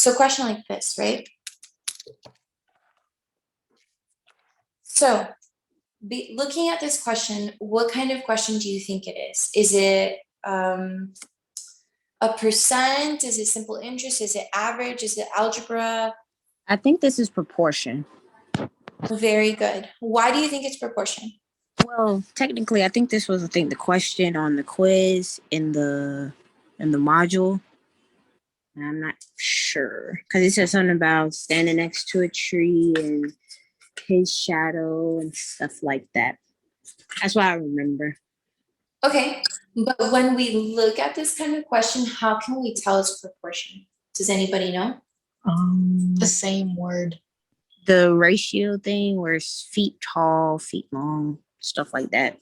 So question like this, right? So looking at this question, what kind of question do you think it is? Is it a percent? Is it simple interest? Is it average? Is it algebra? I think this is proportion. Very good. Why do you think it's proportion? Well, technically, I think this was the question on the quiz in the module. I'm not sure because it said something about standing next to a tree and his shadow and stuff like that. That's what I remember. Okay, but when we look at this kind of question, how can we tell it's proportion? Does anybody know? The same word. The ratio thing where it's feet tall, feet long, stuff like that.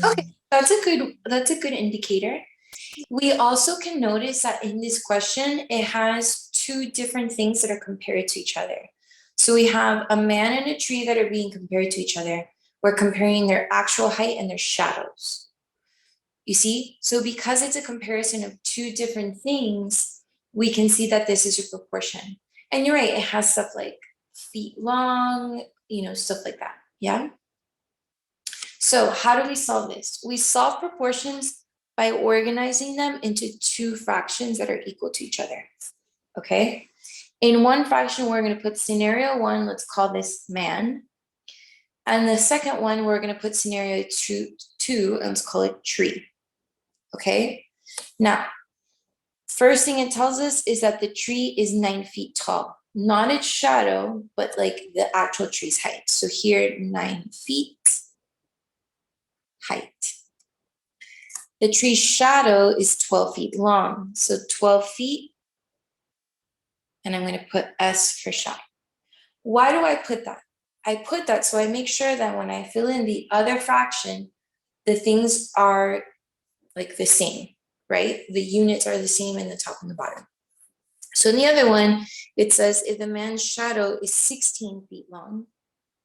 Okay, that's a good indicator. We also can notice that in this question, it has two different things that are compared to each other. So we have a man and a tree that are being compared to each other. We're comparing their actual height and their shadows. You see? So because it's a comparison of two different things, we can see that this is a proportion. And you're right, it has stuff like feet long, stuff like that. Yeah? So how do we solve this? We solve proportions by organizing them into two fractions that are equal to each other. Okay? In one fraction, we're going to put scenario 1, let's call this man. And the second one, we're going to put scenario 2, and let's call it tree. Okay? Now, first thing it tells us is that the tree is 9 feet tall. Not its shadow, but like the actual tree's height. So here, 9 feet height. The tree's shadow is 12 feet long. So 12 feet, and I'm going to put S for shadow. Why do I put that? I put that so I make sure that when I fill in the other fraction, the things are like the same, right? The units are the same in the top and the bottom. So in the other one, it says if the man's shadow is 16 feet long,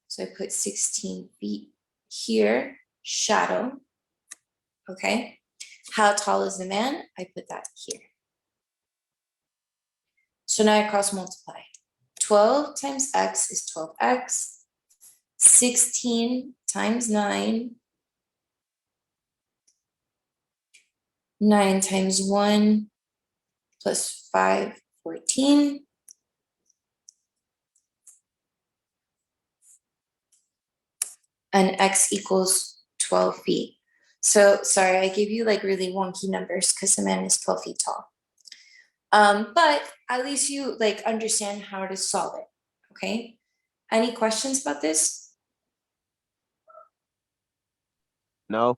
so I put 16 feet here, shadow, okay? How tall is the man? I put that here. So now I cross multiply. 12 times x is 12x. 16 times 9. 9 times 1 plus 5, 14. And x equals 12 feet. So sorry, I gave you like really wonky numbers because the man is 12 feet tall. But at least you like understand how to solve it, okay? Any questions about this? No.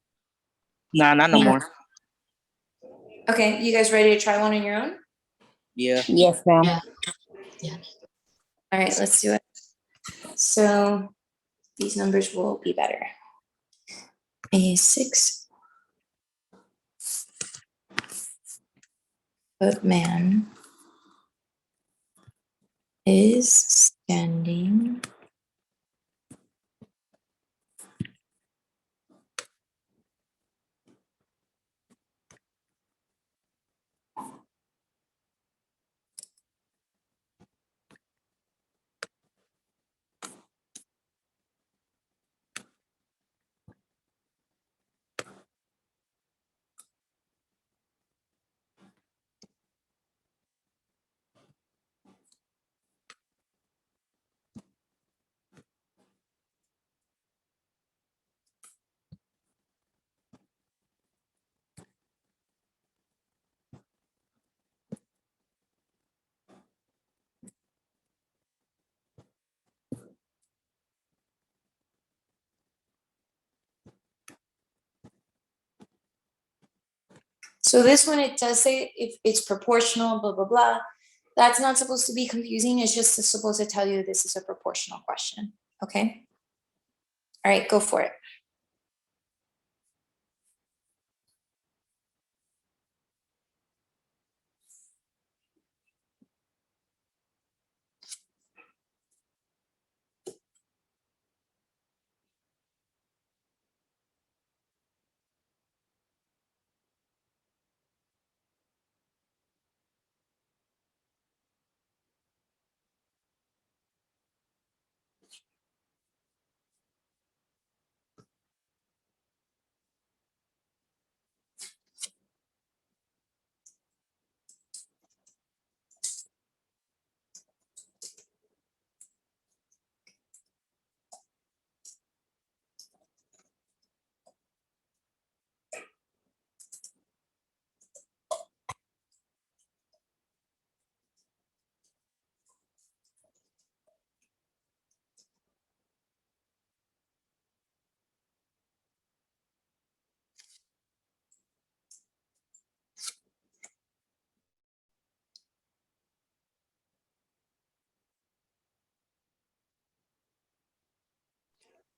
Nah, not no more. Okay, you guys ready to try one on your own? Yeah. Yes, ma'am. Yeah. All right, let's do it. So these numbers will be better. A 6 foot man is standing So this one, it does say if it's proportional, blah, blah, blah. That's not supposed to be confusing. It's just supposed to tell you this is a proportional question, okay? All right, go for it.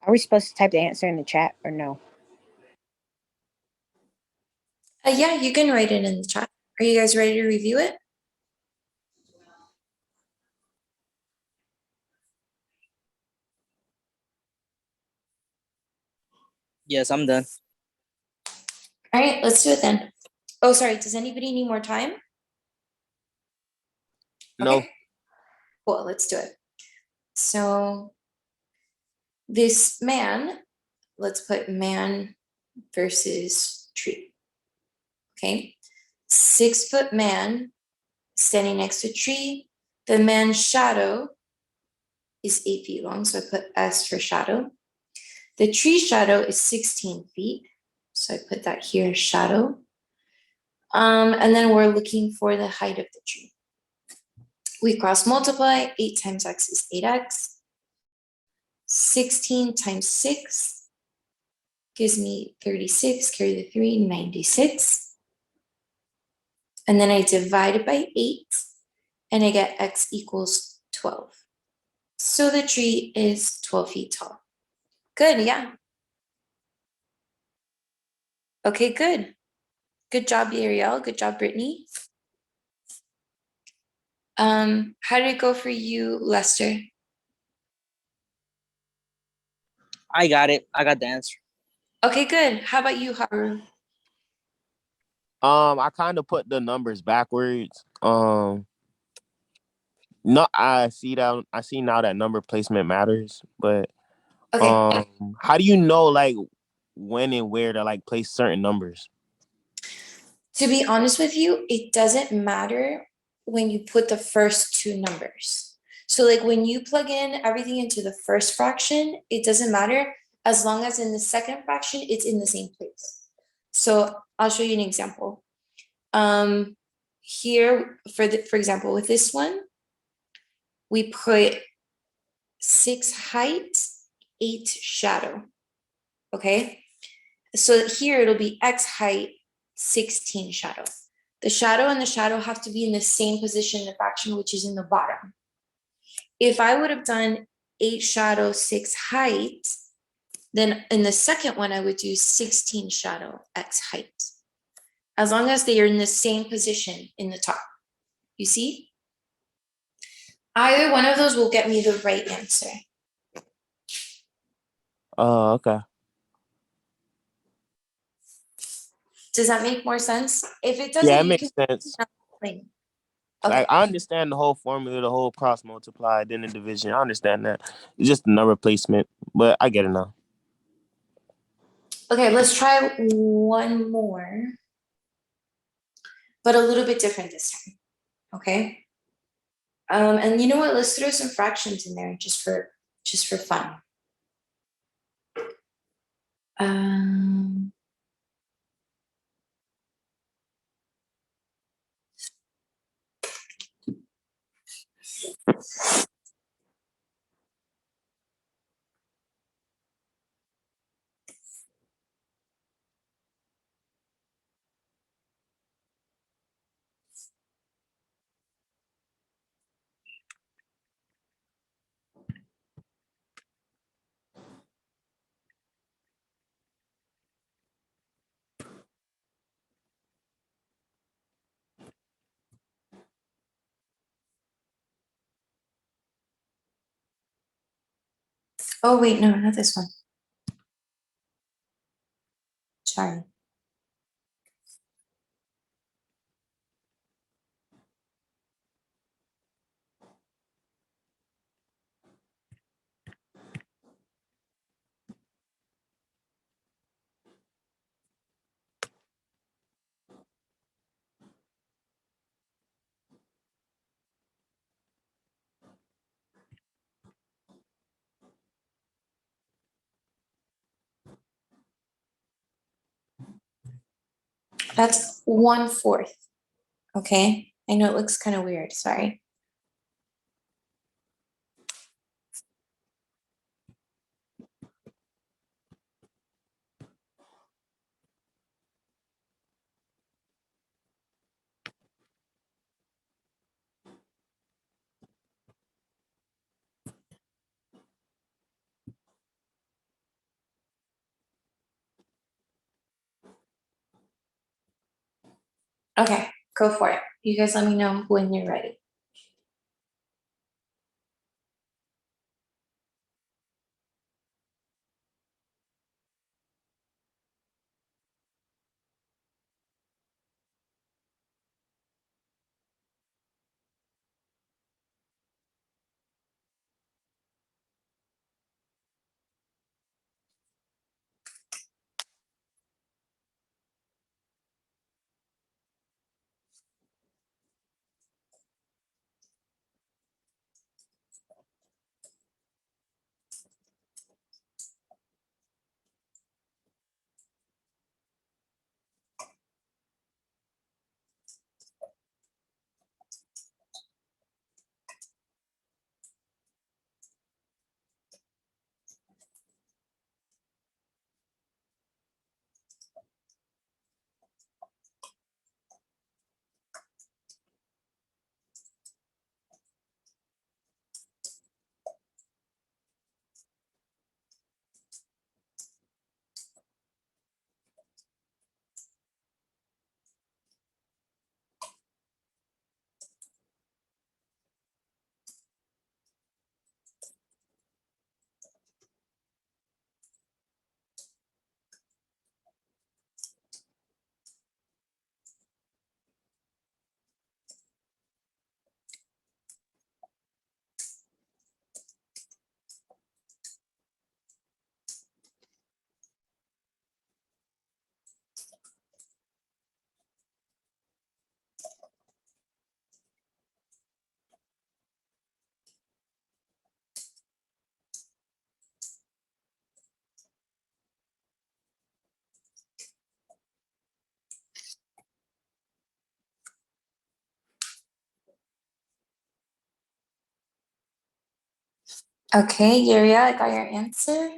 Are we supposed to type the answer in the chat or no? Yeah, you can write it in the chat. Are you guys ready to review it? Yes, I'm done. All right, let's do it then. Oh, sorry. Does anybody need more time? No. Okay. Cool, let's do it. So this man, let's put man versus tree. Okay. 6-foot man standing next to a tree. The man's shadow is 8 feet long, so I put S for shadow. The tree shadow is 16 feet, so I put that here, shadow. And then we're looking for the height of the tree. We cross multiply, 8 times x is 8x. 16 times 6 gives me 36, carry the 3, 96. And then I divide it by 8, and I get x equals 12. So the tree is 12 feet tall. Good, yeah. Okay, good. Good job, Ariel. Good job, Brittany. How did it go for you, Lester? I got it. I got the answer. Okay, good. How about you, Haru? I kind of put the numbers backwards. No, I see that. I see now that number placement matters, but Okay. how do you know like when and where to like place certain numbers? To be honest with you, it doesn't matter when you put the first two numbers. So like when you plug in everything into the first fraction, it doesn't matter as long as in the second fraction, it's in the same place. So I'll show you an example. Here, for example, with this one, we put 6 height, 8 shadow, okay? So here it'll be x height, 16 shadow. The shadow and the shadow have to be in the same position in the fraction, which is in the bottom. If I would have done 8 shadow, 6 height, then in the second one, I would do 16 shadow, x height. As long as they are in the same position in the top. You see? Either one of those will get me the right answer. Okay. Does that make more sense? If it Yeah, doesn't, it you makes can sense. explain. Like Okay. I understand the whole formula, the whole cross multiply, then the division. I understand that. It's just the number placement, but I get it now. Okay, let's try one more, but a little bit different this time. Okay. And you know what? Let's throw some fractions in there just for fun. Um, oh wait, no, not this one. Sorry. That's 1/4. Okay. I know it looks kind of weird. Sorry. Okay, go for it. You guys let me know when you're ready. Okay, Yuria, I got your answer.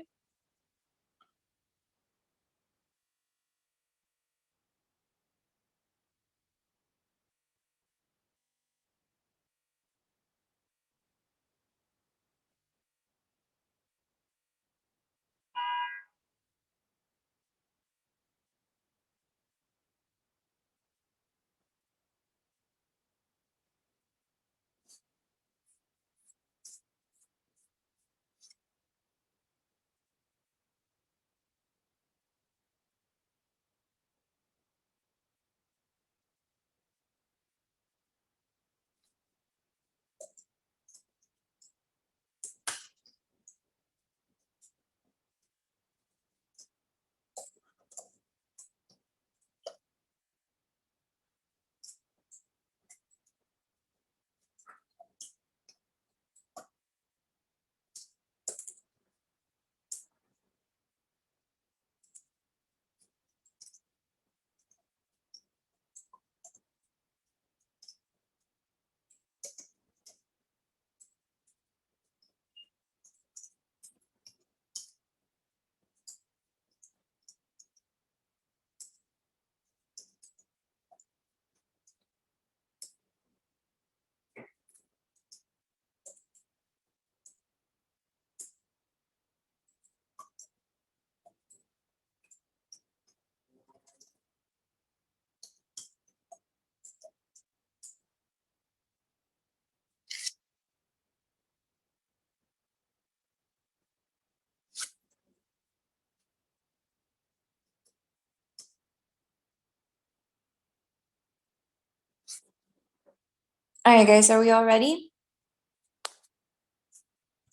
All right, guys, are we all ready?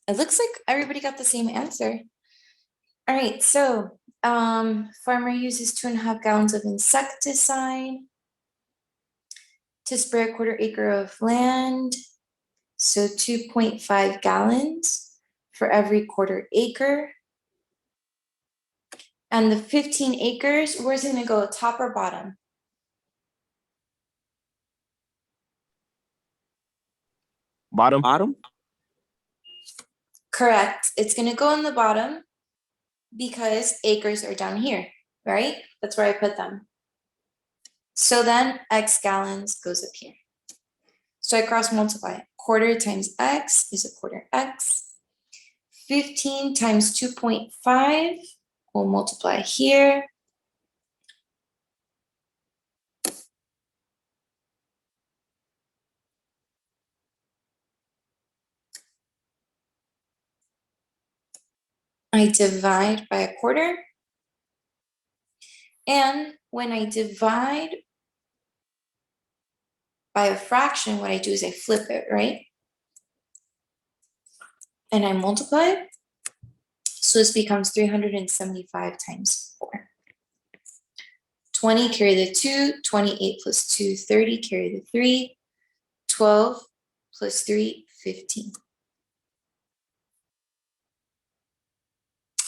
It looks like everybody got the same answer. All right, so farmer uses 2.5 gallons of insecticide to spray a 1/4 acre of land. So 2.5 gallons for every 1/4 acre. And the 15 acres, where's it gonna go, top or bottom? Bottom. Bottom? Correct, it's gonna go in the bottom because acres are down here, right? That's where I put them. So then X gallons goes up here. So I cross multiply. 1/4 times X is 1/4 X. 15 times 2.5 will multiply here. I divide by a quarter. And when I divide by a fraction, what I do is I flip it, right? And I multiply. So this becomes 375 times 4. 20 carry the 2, 28 plus 2, 30 carry the 3, 12 plus 3, 15.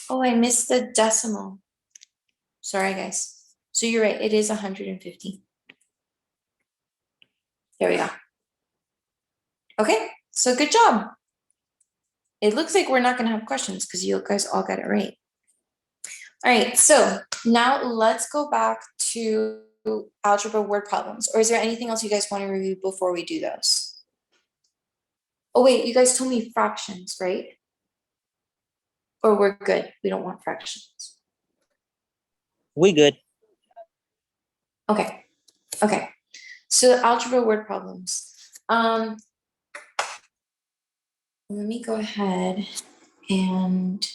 Oh, I missed the decimal. Sorry, guys. So you're right, it is 150. There we go. Okay, so good job. It looks like we're not going to have questions because you guys all got it right. All right, so now let's go back to algebra word problems. Or is there anything else you guys want to review before we do those? Oh wait, you guys told me fractions, right? Or we're good, we don't want fractions. We good. Okay, okay. So algebra word problems. Let me go ahead and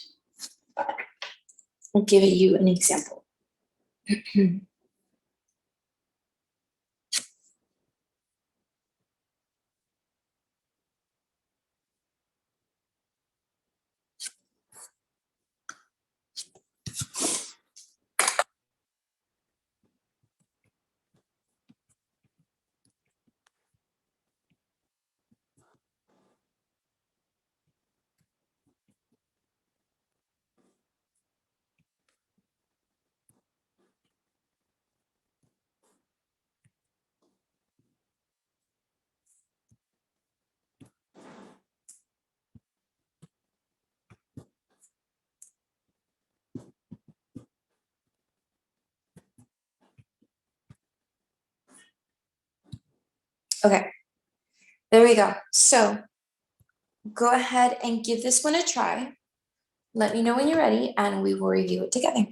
I'll give you an example. Okay, there we go. So go ahead and give this one a try. Let me know when you're ready and we will review it together.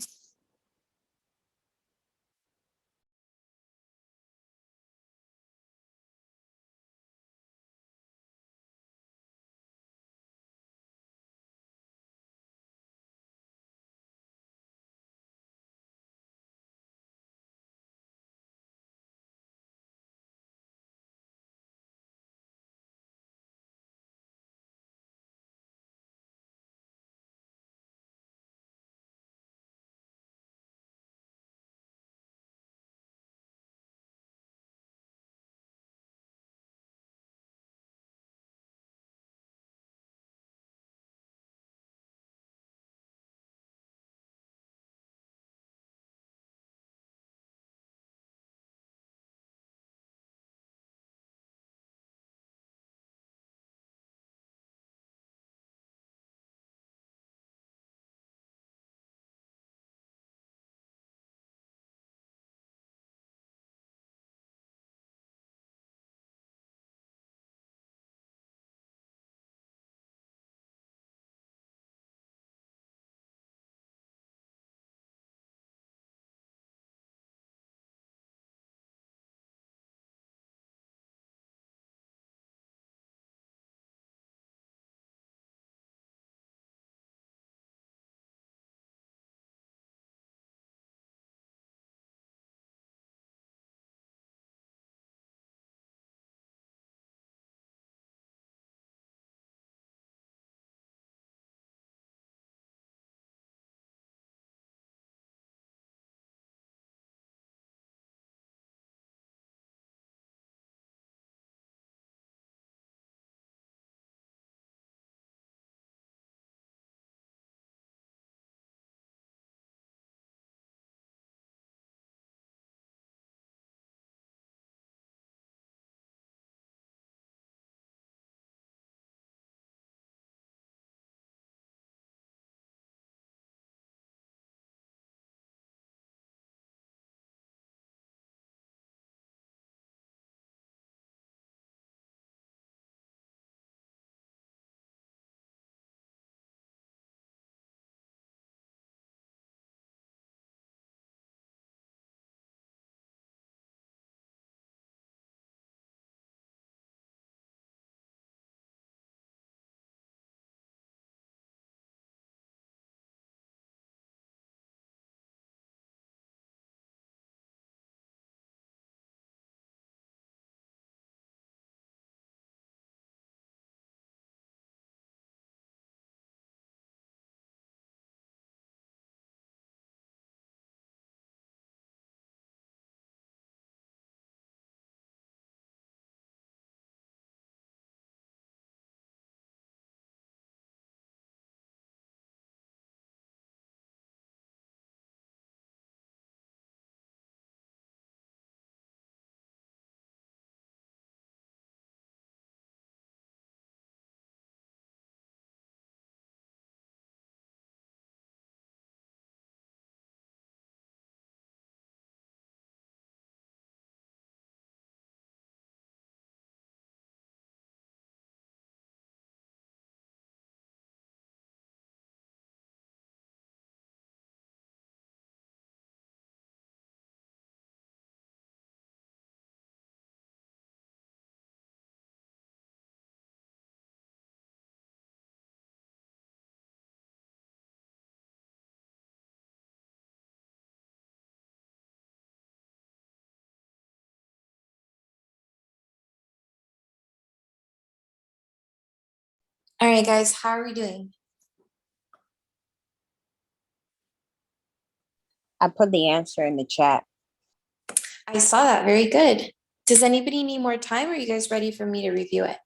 All right, guys, how are we doing? I put the answer in the chat. I saw that. Very good. Does anybody need more time? Or are you guys ready for me to review it?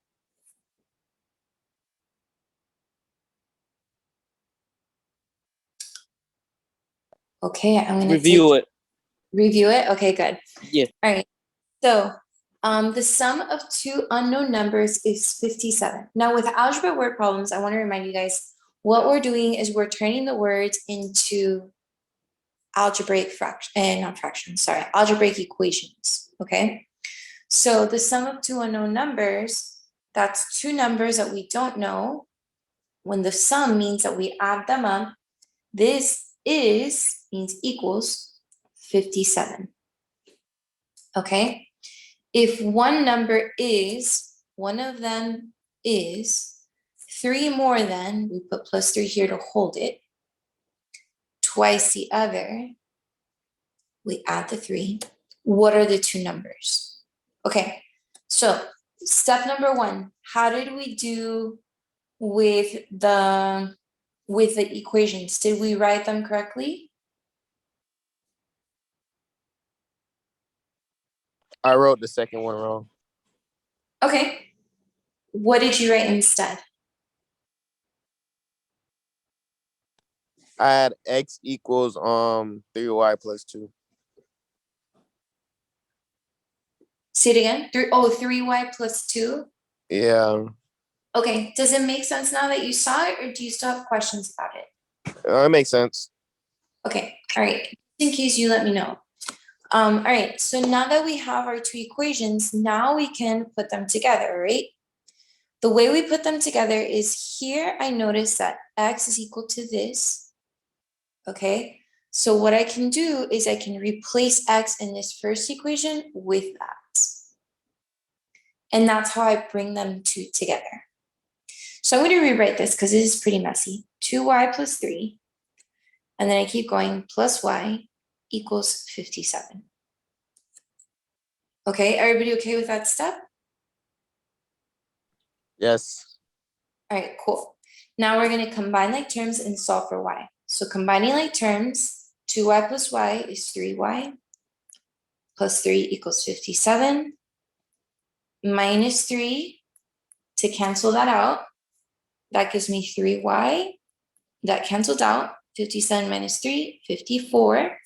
Okay, I'm gonna Review it. review it. Okay, good. Yeah. All right. So the sum of two unknown numbers is 57. Now with algebra word problems, I want to remind you guys what we're doing is we're turning the words into algebraic algebraic equations. Okay. So the sum of two unknown numbers, that's two numbers that we don't know. When the sum means that we add them up, this means equals 57. Okay. If one number is, one of them is, three more than, we put plus 3 here to hold it, twice the other, we add the 3. What are the two numbers? Okay, so step number 1, how did we do with the equations? Did we write them correctly? I wrote the second one wrong. Okay, what did you write instead? I had x equals 3y plus 2. Say it again. 3y plus 2. Yeah, Okay, does it make sense now that you saw it, or do you still have questions about it? it makes sense. Okay, all right. In case you let me know. All right, so now that we have our two equations, now we can put them together, right? The way we put them together is here I notice that x is equal to this, okay? So what I can do is I can replace x in this first equation with that. And that's how I bring them two together. So I'm going to rewrite this because it is pretty messy. 2y plus 3, and then I keep going, plus y equals 57. Okay, everybody okay with that step? Yes. All right, cool. Now we're going to combine like terms and solve for y. So combining like terms, 2y plus y is 3y, plus 3 equals 57, minus 3 to cancel that out. That gives me 3y. That canceled out. 57 minus 3, 54.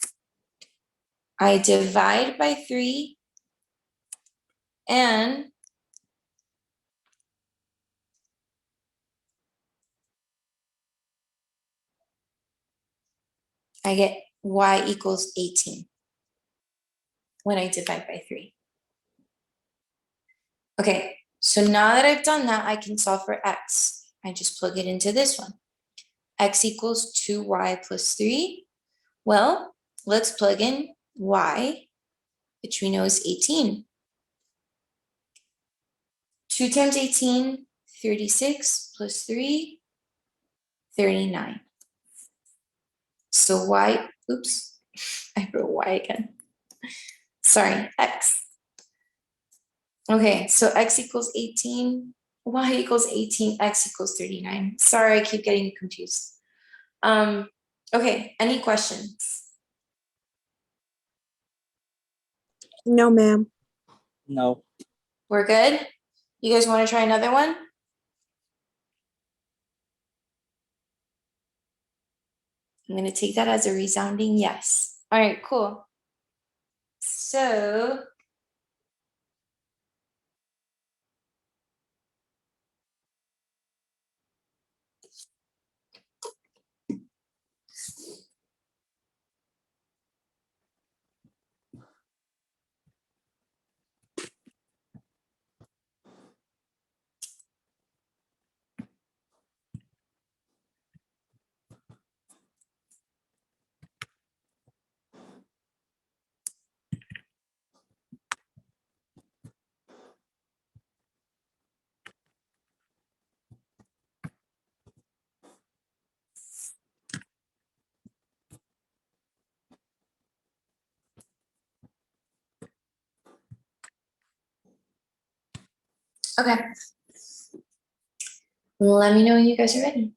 I divide by 3, and I get y equals 18 when I divide by 3. Okay, so now that I've done that, I can solve for x. I just plug it into this one. X equals 2y plus 3. Well, let's plug in y, which we know is 18. 2 times 18, 36, plus 3, 39. So y, oops, I wrote y again. Sorry, x. Okay, so x equals 18, y equals 18, x equals 39. Sorry, I keep getting confused. Okay, any questions? No, ma'am. No. We're good? You guys want to try another one? I'm going to take that as a resounding yes. All right, cool. So okay. Let me know when you guys are ready.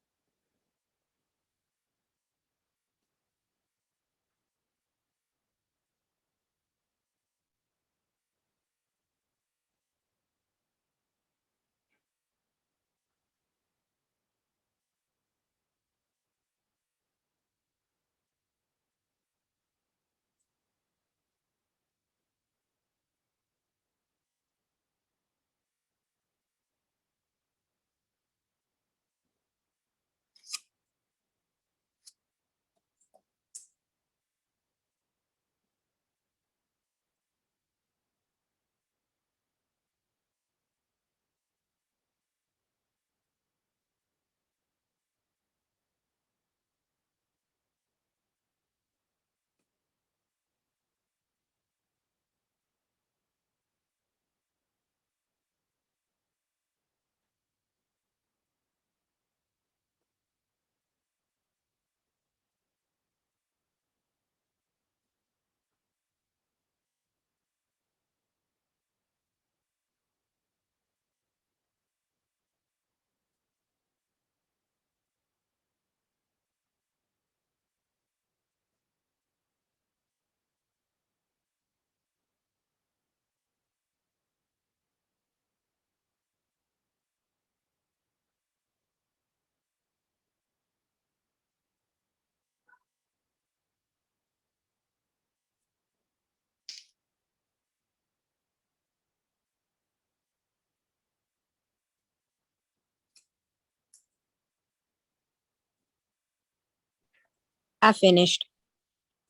I finished.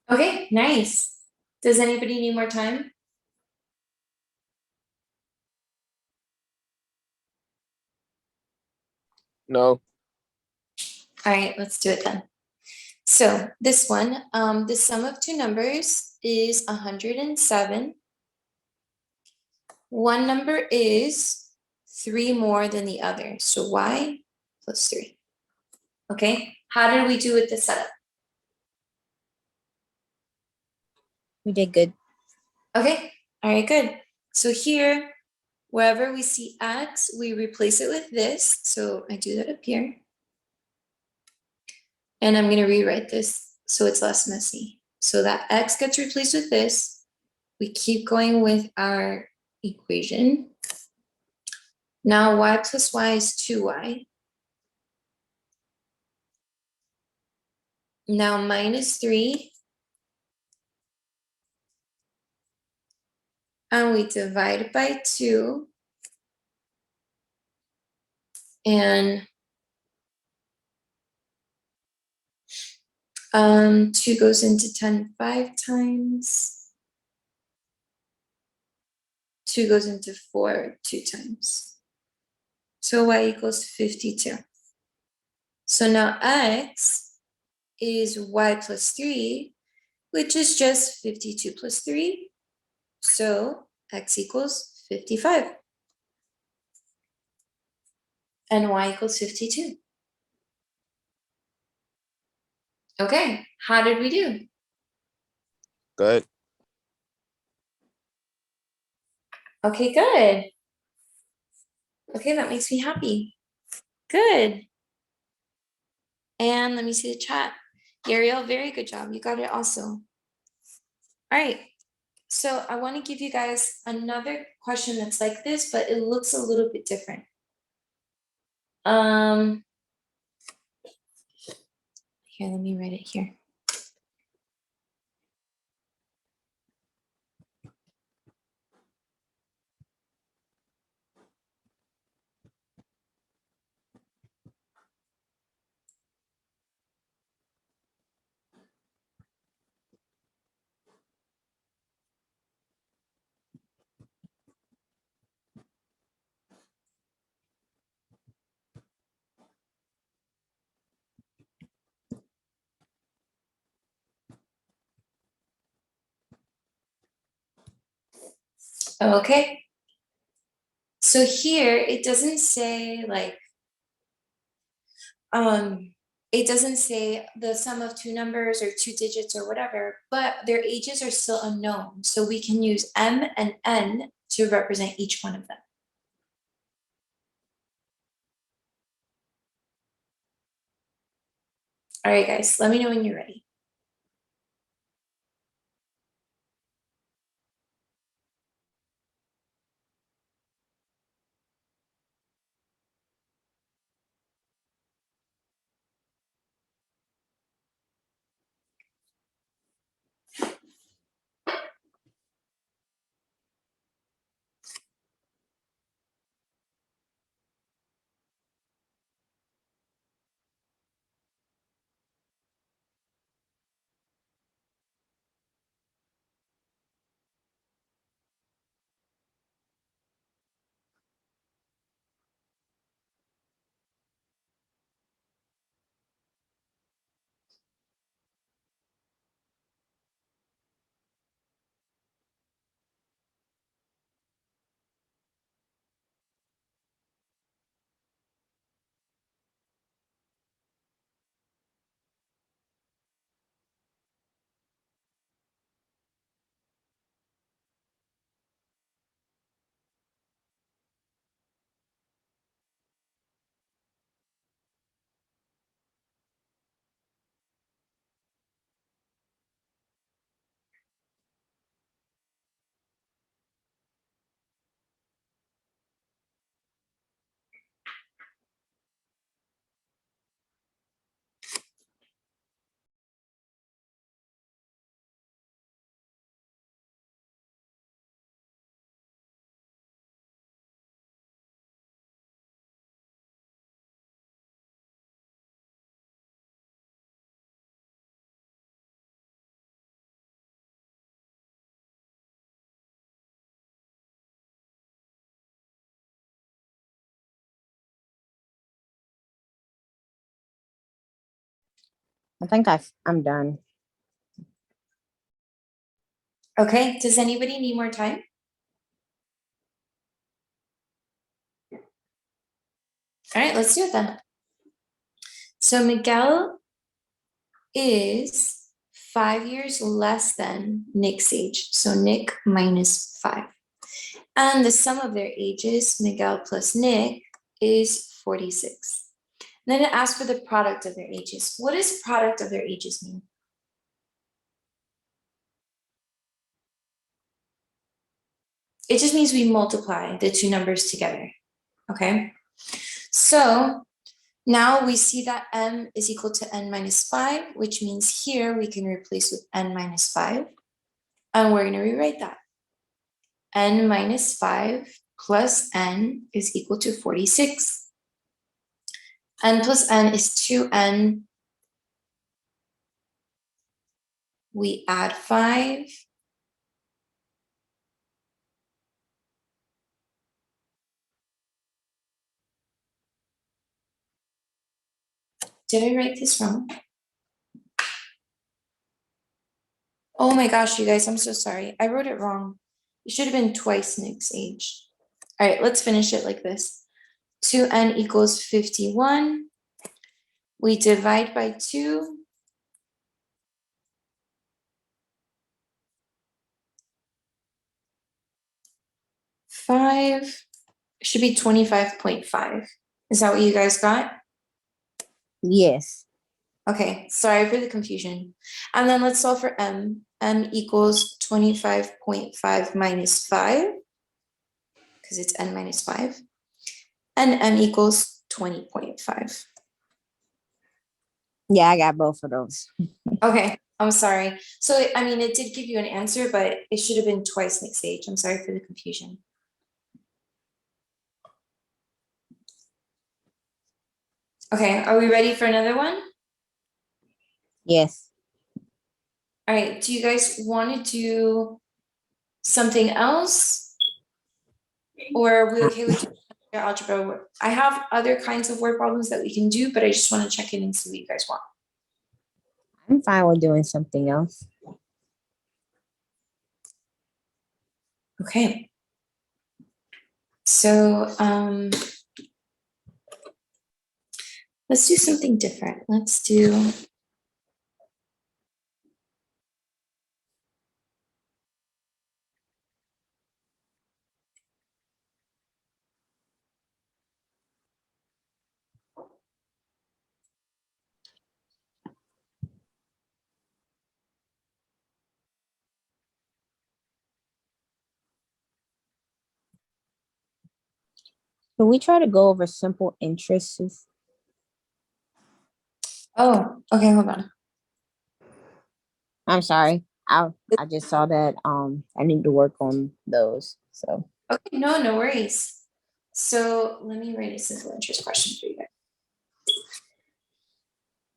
Okay, nice. Does anybody need more time? No. All right, let's do it then. So this one, the sum of two numbers is 107. One number is 3 more than the other. So y plus 3. Okay, how did we do with the setup? We did good. Okay, all right, good. So here, wherever we see x, we replace it with this. So I do that up here. And I'm going to rewrite this so it's less messy. So that x gets replaced with this. We keep going with our equation. Now y plus y is 2y. Now minus 3. And we divide by 2. And 2 goes into 10 5 times. 2 goes into 4 2 times. So y equals 52. So now x is y plus 3, which is just 52 plus 3. So x equals 55. And y equals 52. Okay, how did we do? Good. Okay, good. Okay, that makes me happy. Good. And let me see the chat. Ariel, very good job. You got it also. All right. So I want to give you guys another question that's like this, but it looks a little bit different. Here, let me write it here. Okay. So here it doesn't say like, it doesn't say the sum of two numbers or 2 digits or whatever, but their ages are still unknown. So we can use m and n to represent each one of them. All right, guys, let me know when you're ready. I think I'm done. Okay, does anybody need more time? All right, let's do it then. So Miguel is 5 years less than Nick's age. So Nick minus 5. And the sum of their ages, Miguel plus Nick, is 46. Then it asks for the product of their ages. What does product of their ages mean? It just means we multiply the two numbers together, okay? So now we see that m is equal to n minus 5, which means here we can replace with n minus 5, and we're gonna rewrite that. N minus 5 plus n is equal to 46. N plus n is 2n. We add 5. Did I write this wrong? Oh my gosh, you guys, I'm so sorry. I wrote it wrong. It should have been twice Nick's age. All right, let's finish it like this. 2n equals 51. We divide by 2. 5 should be 25.5. Is that what you guys got? Yes. Okay, sorry for the confusion. And then let's solve for m. M equals 25.5 minus 5, because it's n minus 5. And m equals 20.5. Yeah, I got both of those. Okay, I'm sorry. So, I mean, it did give you an answer, but it should have been twice Nick's age. I'm sorry for the confusion. Okay, are we ready for another one? Yes. All right, do you guys want to do something else? Or are we okay with your algebra work? I have other kinds of word problems that we can do, but I just want to check in and see what you guys want. I'm fine with doing something else. Okay. So let's do something different. Let's do Can we try to go over simple interests? Oh, okay, hold on. I'm sorry. I just saw that I need to work on those. So Okay, no worries. So let me write a simple interest question for you guys.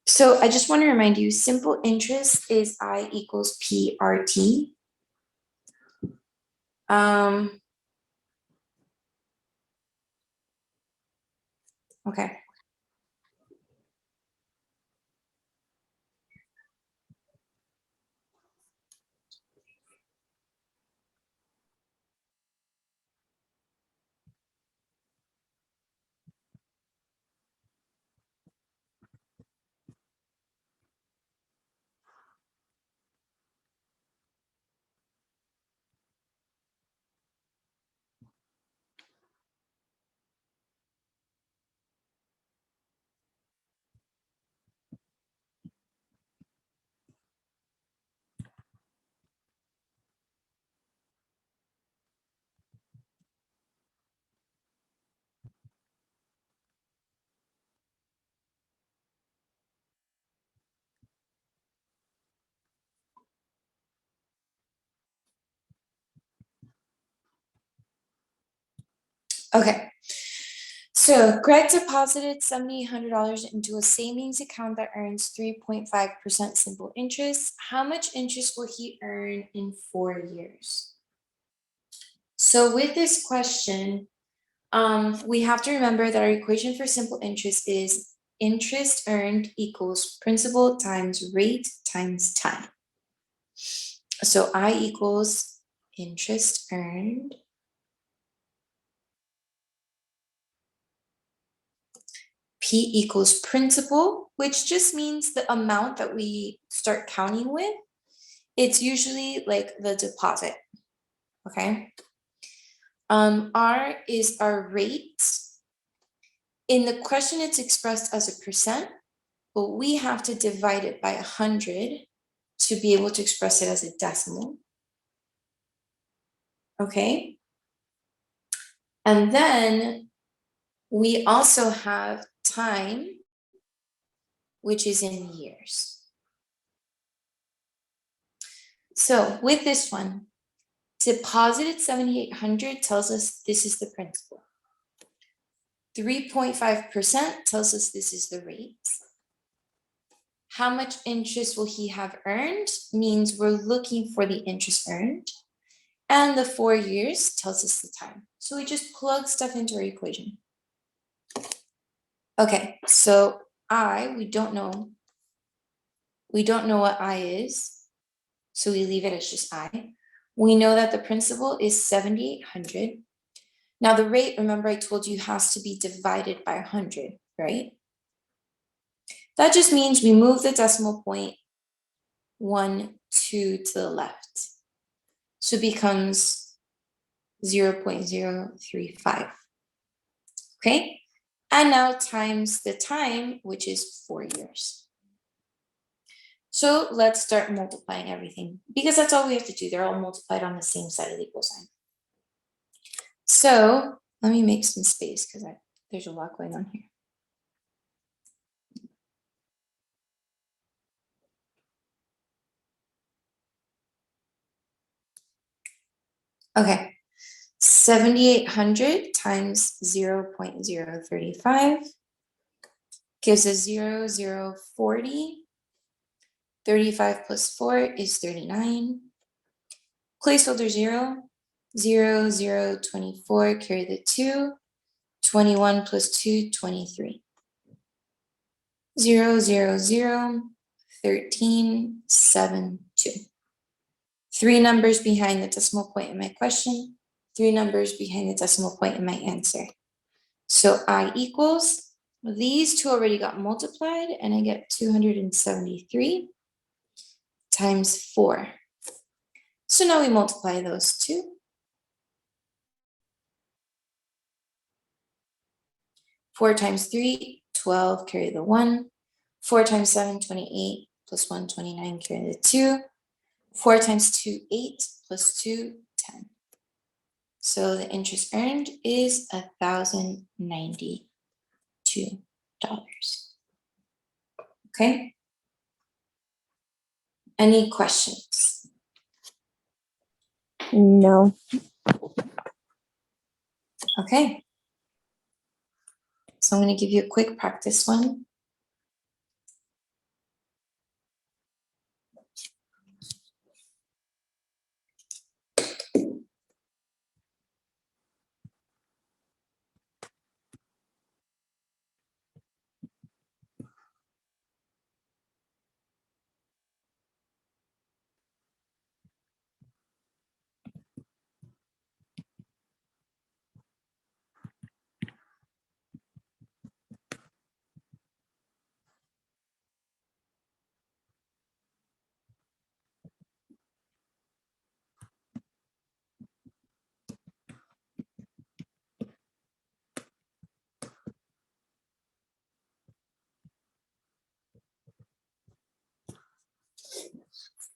So I just want to remind you, simple interest is I equals PRT. Okay. Okay. So Greg deposited $7,800 into a savings account that earns 3.5% simple interest. How much interest will he earn in 4 years? So with this question, we have to remember that our equation for simple interest is interest earned equals principal times rate times time. So I equals interest earned P equals principal, which just means the amount that we start counting with. It's usually like the deposit, okay? R is our rate. In the question, it's expressed as a percent, but we have to divide it by 100 to be able to express it as a decimal, okay? And then we also have time, which is in years. So with this one, deposited 7,800 tells us this is the principal. 3.5% tells us this is the rate. How much interest will he have earned means we're looking for the interest earned. And the 4 years tells us the time. So we just plug stuff into our equation. Okay, so we don't know. We don't know what I is. So we leave it as just I. We know that the principal is 7,800. Now the rate, remember I told you, has to be divided by 100, right? That just means we move the decimal point 1, 2 to the left. So it becomes 0.035, okay? And now times the time, which is 4 years. So let's start multiplying everything because that's all we have to do. They're all multiplied on the same side of the equal sign. So let me make some space because there's a lot going on here. Okay, 7,800 times 0.035 gives us 0.040. 35 plus 4 is 39. Placeholder 0, 0.024, carry the 2. 21 plus 2, 23. 0.013, 7, 2. 3 numbers behind the decimal point in my question, 3 numbers behind the decimal point in my answer. So I equals, these two already got multiplied and I get 273 times 4. So now we multiply those two. 4 times 3, 12, carry the 1. 4 times 7, 28, plus 1, 29, carry the 2. 4 times 2, 8, plus 2, 10. So the interest earned is $1,092. Okay. Any questions? No. Okay. So I'm going to give you a quick practice one.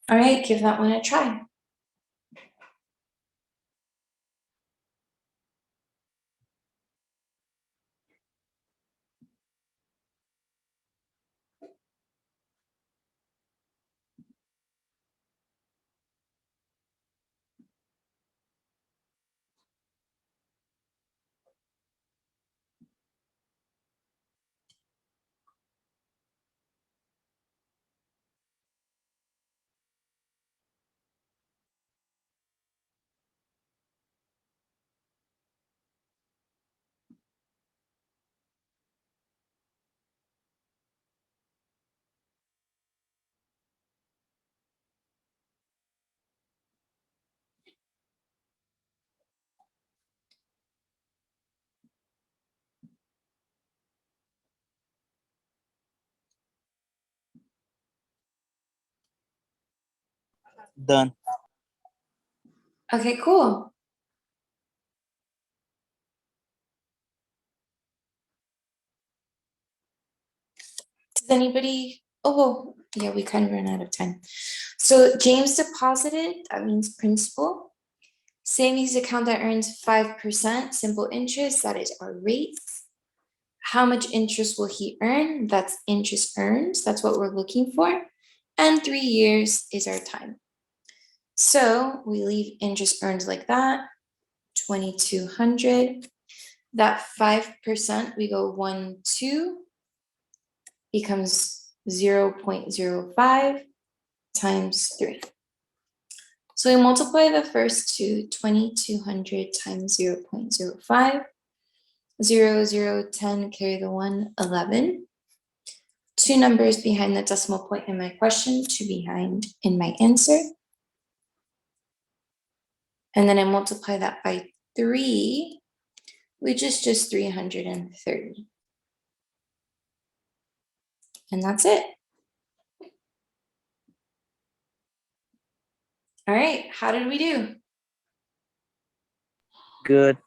All right, give that one a try. Done. Okay, cool. Does anybody, oh, well, yeah, we kind of ran out of time. So James deposited, that means principal. Savings account that earns 5% simple interest, that is our rate. How much interest will he earn? That's interest earned, that's what we're looking for. And 3 years is our time. So we leave interest earned like that, 2,200. That 5%, we go 1, 2, becomes 0.05 times 3. So we multiply the first two, 2,200 times 0.05. 0, 0, 10, carry the 1, 11. Two numbers behind the decimal point in my question, two behind in my answer. And then I multiply that by 3, which is just 330. And that's it. All right, how did we do? Good.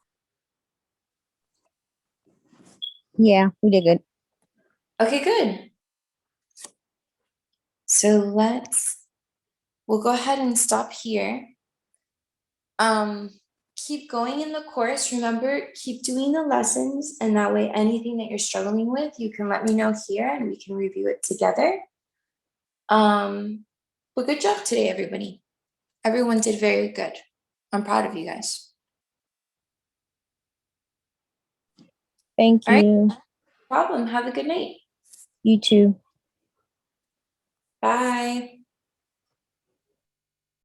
Yeah, we did good. Okay, good. So we'll go ahead and stop here. Keep going in the course. Remember, keep doing the lessons, and that way anything that you're struggling with, you can let me know here and we can review it together. But good job today, everybody. Everyone did very good. I'm proud of you guys. Thank All right. you. No problem. Have a good night. You too. Bye.